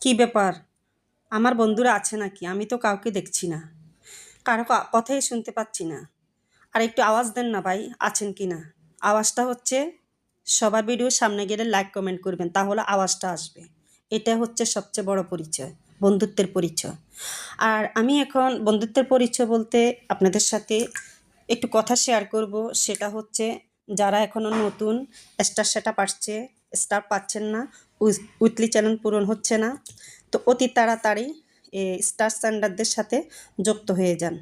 কি ব্যাপার? আমার বন্ধুরা আছে নাকি? আমি তো কাউকে দেখছি না। কারো কথাই শুনতে পাচ্ছি না। আর একটু আওয়াজ দেন না ভাই, আছেন কি না? আওয়াজটা হচ্ছে সবার ভিডিওর সামনে গেলে লাইক কমেন্ট করবেন, তাহলে আওয়াজটা আসবে। এটা হচ্ছে সবচেয়ে বড় পরিচয়, বন্ধুত্বের পরিচয়। আর আমি এখন বন্ধুত্বের পরিচয় বলতে আপনাদের সাথে একটু কথা শেয়ার করব। সেটা হচ্ছে যারা এখনও নতুন স্টার সেটআপ আসছে, স্টার পাচ্ছেন না, উইকলি চ্যালেঞ্জ পূরণ হচ্ছে না, তো অতি তাড়াতাড়ি স্টার স্ট্যান্ডার্ডদের সাথে যুক্ত হয়ে যান।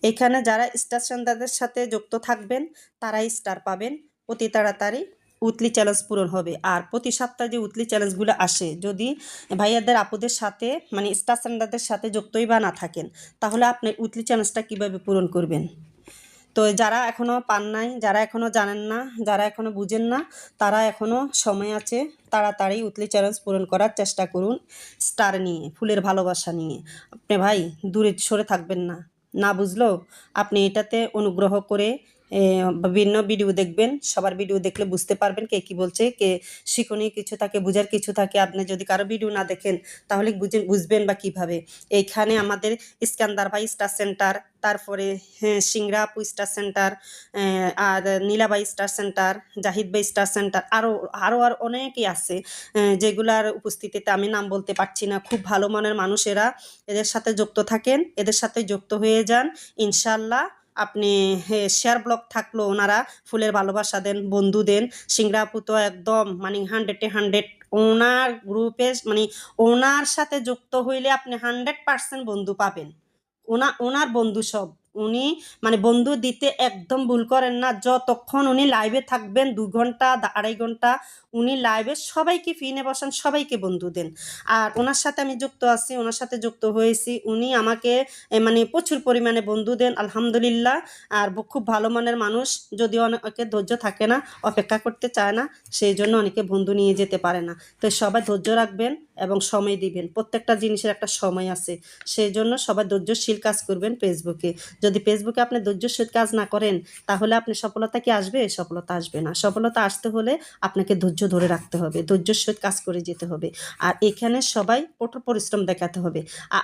এখানে যারা স্টার স্ট্যান্ডার্ডদের সাথে যুক্ত থাকবেন তারাই স্টার পাবেন। অতি তাড়াতাড়ি উইকলি চ্যালেঞ্জ পূরণ হবে। আর প্রতি সপ্তাহে যে উইকলি চ্যালেঞ্জগুলো আসে, যদি ভাইয়াদের আপুদের সাথে মানে স্টার স্ট্যান্ডার্ডদের সাথে যুক্তই বা না থাকেন, তাহলে আপনি উইকলি চ্যালেঞ্জটা কীভাবে পূরণ করবেন? তো যারা এখনও পান নাই, যারা এখনও জানেন না, যারা এখনও বুঝেন না, তারা এখনও সময় আছে। তাড়াতাড়ি উইকলি চ্যালেঞ্জ পূরণ করার চেষ্টা করুন স্টার নিয়ে, ফুলের ভালোবাসা নিয়ে। আপনি ভাই দূরে সরে থাকবেন না। না বুঝলেও আপনি এটাতে অনুগ্রহ করে বিভিন্ন ভিডিও দেখবেন। সবার ভিডিও দেখলে বুঝতে পারবেন কে কী বলছে, কে শিক্ষণীয় কিছু থাকে, বুঝার কিছু থাকে। আপনি যদি কারো ভিডিও না দেখেন তাহলে বুঝবেন বা কীভাবে? এইখানে আমাদের ইস্কান্দার ভাই স্টার সেন্টার, তারপরে সিংড়া আপু স্টার সেন্টার, আর নীলাবাই স্টার সেন্টার, জাহিদ ভাই স্টার সেন্টার, আর অনেকেই আছে যেগুলার উপস্থিতিতে আমি নাম বলতে পারছি না। খুব ভালো মানের মানুষেরা, এদের সাথে যুক্ত থাকেন, এদের সাথে যুক্ত হয়ে যান। ইনশাল্লাহ আপনি শেয়ার ব্লগ থাকলেও ওনারা ফুলের ভালোবাসা দেন, বন্ধু দেন। সিংড়া আপু তো একদম মানে 100-100 ওনার গ্রুপে মানে ওনার সাথে যুক্ত হইলে আপনি 100% বন্ধু পাবেন। ওনার বন্ধু সব। উনি মানে বন্ধু দিতে একদম ভুল করেন না। যতক্ষণ উনি লাইভে থাকবেন 2 ঘন্টা 2.5 ঘন্টা উনি লাইভে সবাইকে ফিনে বসান, সবাইকে বন্ধু দেন। আর ওনার সাথে আমি যুক্ত আছি, ওনার সাথে যুক্ত হয়েছি। উনি আমাকে মানে প্রচুর পরিমাণে বন্ধু দেন আলহামদুলিল্লাহ। আর খুব ভালো মানের মানুষ, যদিও অনেকে ধৈর্য থাকে না, অপেক্ষা করতে চায় না, সেই জন্য অনেকে বন্ধু নিয়ে যেতে পারে না। তো সবাই ধৈর্য রাখবেন এবং সময় দিবেন। প্রত্যেকটা জিনিসের একটা সময় আছে, সেই জন্য সবাই ধৈর্যশীল কাজ করবেন ফেসবুকে। যদি ফেসবুকে আপনি ধৈর্যশীল কাজ না করেন তাহলে আপনি সফলতা কি আসবে? সফলতা আসবে না। সফলতা আসতে হলে আপনাকে ধৈর্য ধরে রাখতে হবে, ধৈর্যের সহিত কাজ করে যেতে হবে। আর এখানে সবাই কঠোর পরিশ্রম দেখাতে হবে।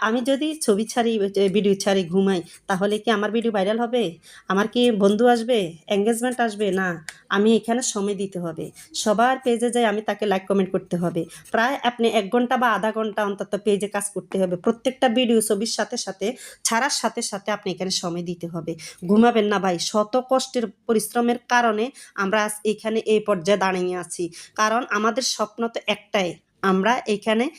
আমি যদি ছবি ছাড়ি, ভিডিও ছাড়ি, ঘুমাই, তাহলে কি আমার ভিডিও ভাইরাল হবে? আমার কি বন্ধু আসবে, এঙ্গেজমেন্ট আসবে? না। আমি এখানে সময় দিতে হবে। সবার পেজে যাই আমি তাকে লাইক কমেন্ট করতে হবে। প্রায় আপনি 1 ঘন্টা বা আধা ঘন্টা অন্তত পেজে কাজ করতে হবে। প্রত্যেকটা ভিডিও ছবির সাথে সাথে ছাড়ার সাথে সাথে আপনি এখানে সময় দিতে হবে। ঘুমাবেন না ভাই। শত কষ্টের পরিশ্রমের কারণে আমরা আজ এখানে এই পর্যায়ে দাঁড়িয়ে আছি। কারণ আমাদের স্বপ্ন তো একটাই, আমরা এখানে